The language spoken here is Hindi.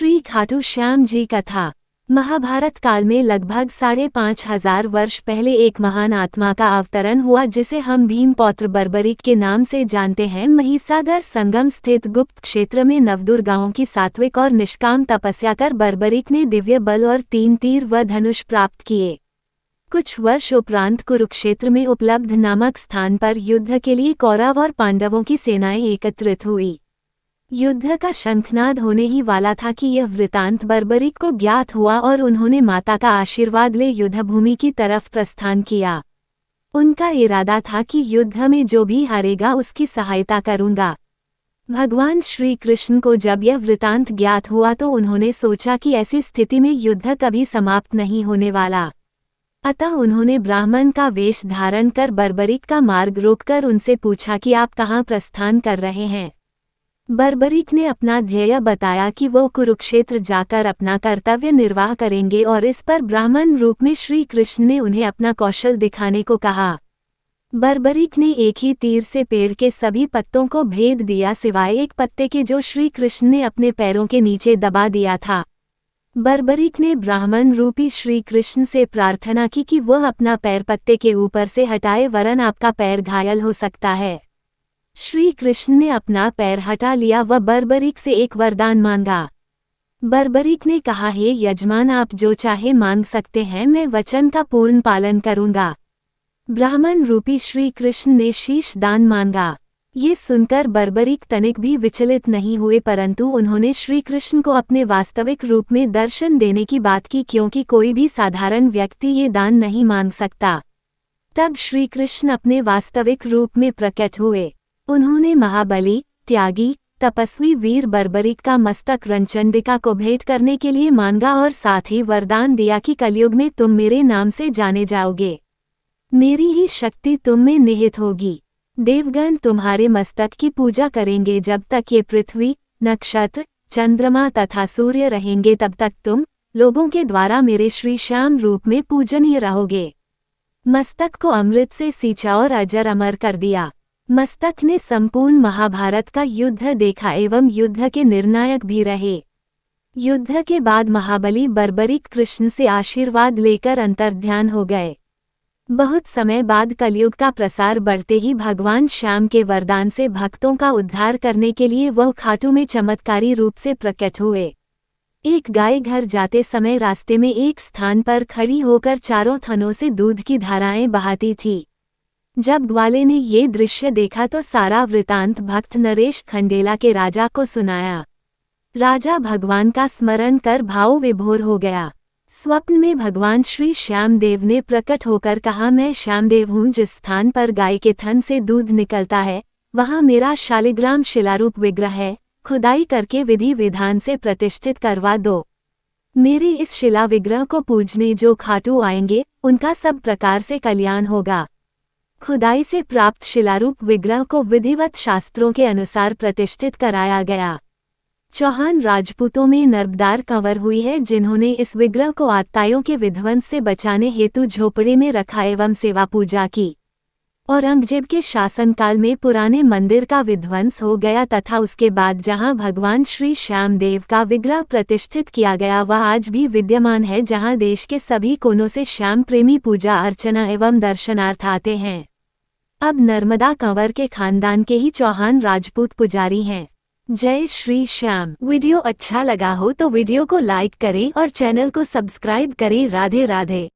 श्री खाटू श्याम जी कथा। महाभारत काल में लगभग 5,500 वर्ष पहले एक महान आत्मा का अवतरण हुआ जिसे हम भीमपौत्र बर्बरीक के नाम से जानते हैं। महिसागर संगम स्थित गुप्त क्षेत्र में नवदुर्गाओं की सात्विक और निष्काम तपस्या कर बर्बरीक ने दिव्य बल और 3 तीर व धनुष प्राप्त किए। कुछ वर्ष उपरांत कुरुक्षेत्र में उपलब्ध नामक स्थान पर युद्ध के लिए कौरव और पांडवों की सेनाएं एकत्रित हुई। युद्ध का शंखनाद होने ही वाला था कि यह वृतांत बर्बरीक को ज्ञात हुआ और उन्होंने माता का आशीर्वाद ले युद्धभूमि की तरफ प्रस्थान किया। उनका इरादा था कि युद्ध में जो भी हारेगा उसकी सहायता करूंगा। भगवान श्री कृष्ण को जब यह वृतांत ज्ञात हुआ तो उन्होंने सोचा कि ऐसी स्थिति में युद्ध कभी समाप्त नहीं होने वाला। अतः उन्होंने ब्राह्मण का वेश धारण कर बर्बरीक का मार्ग रोककर उनसे पूछा कि आप कहाँ प्रस्थान कर रहे हैं। बर्बरीक ने अपना ध्येय बताया कि वो कुरुक्षेत्र जाकर अपना कर्तव्य निर्वाह करेंगे और इस पर ब्राह्मण रूप में श्री कृष्ण ने उन्हें अपना कौशल दिखाने को कहा। बर्बरीक ने एक ही तीर से पेड़ के सभी पत्तों को भेद दिया सिवाय एक पत्ते के जो श्री कृष्ण ने अपने पैरों के नीचे दबा दिया था। बर्बरीक ने ब्राह्मण रूपी श्री कृष्ण से प्रार्थना की कि वह अपना पैर पत्ते के ऊपर से हटाए वरन आपका पैर घायल हो सकता है। श्री कृष्ण ने अपना पैर हटा लिया व बर्बरीक से एक वरदान मांगा। बर्बरीक ने कहा, हे यजमान, आप जो चाहे मांग सकते हैं, मैं वचन का पूर्ण पालन करूंगा। ब्राह्मण रूपी श्री कृष्ण ने शीश दान मांगा। ये सुनकर बर्बरीक तनिक भी विचलित नहीं हुए, परंतु उन्होंने श्री कृष्ण को अपने वास्तविक रूप में दर्शन देने की बात की, क्योंकि कोई भी साधारण व्यक्ति ये दान नहीं मांग सकता। तब श्री कृष्ण अपने वास्तविक रूप में प्रकट हुए। उन्होंने महाबली, त्यागी, तपस्वी वीर बर्बरीक का मस्तक रणचंडिका को भेंट करने के लिए मांगा और साथ ही वरदान दिया कि कलयुग में तुम मेरे नाम से जाने जाओगे। मेरी ही शक्ति तुम में निहित होगी। देवगण तुम्हारे मस्तक की पूजा करेंगे। जब तक ये पृथ्वी, नक्षत्र, चंद्रमा तथा सूर्य रहेंगे तब तक तुम लोगों के द्वारा मेरे श्री श्याम रूप में पूजनीय रहोगे। मस्तक को अमृत से सींचा और अजर अमर कर दिया। मस्तक ने संपूर्ण महाभारत का युद्ध देखा एवं युद्ध के निर्णायक भी रहे। युद्ध के बाद महाबली बर्बरीक कृष्ण से आशीर्वाद लेकर अंतर्ध्यान हो गए। बहुत समय बाद कलयुग का प्रसार बढ़ते ही भगवान श्याम के वरदान से भक्तों का उद्धार करने के लिए वह खाटू में चमत्कारी रूप से प्रकट हुए। एक गाय घर जाते समय रास्ते में एक स्थान पर खड़ी होकर चारों थनों से दूध की धाराएं बहाती थी। जब ग्वाले ने ये दृश्य देखा तो सारा वृतांत भक्त नरेश खंडेला के राजा को सुनाया। राजा भगवान का स्मरण कर भाव विभोर हो गया। स्वप्न में भगवान श्री श्यामदेव ने प्रकट होकर कहा, मैं श्यामदेव हूँ। जिस स्थान पर गाय के थन से दूध निकलता है वहाँ मेरा शालिग्राम शिलारूप विग्रह है। खुदाई करके विधि विधान से प्रतिष्ठित करवा दो। मेरे इस शिला विग्रह को पूजने जो खाटू आएंगे उनका सब प्रकार से कल्याण होगा। खुदाई से प्राप्त शिलारूप विग्रह को विधिवत शास्त्रों के अनुसार प्रतिष्ठित कराया गया। चौहान राजपूतों में नर्बदार कंवर हुई है जिन्होंने इस विग्रह को आताइयों के विध्वंस से बचाने हेतु झोपड़े में रखा एवं सेवा पूजा की। औरंगजेब के शासनकाल में पुराने मंदिर का विध्वंस हो गया तथा उसके बाद जहां भगवान श्री श्यामदेव का विग्रह प्रतिष्ठित किया गया वह आज भी विद्यमान है, जहां देश के सभी कोनों से श्याम प्रेमी पूजा अर्चना एवं दर्शनार्थ आते हैं। अब नर्मदा कंवर के खानदान के ही चौहान राजपूत पुजारी हैं। जय श्री श्याम। वीडियो अच्छा लगा हो तो वीडियो को लाइक करें और चैनल को सब्सक्राइब करें। राधे राधे।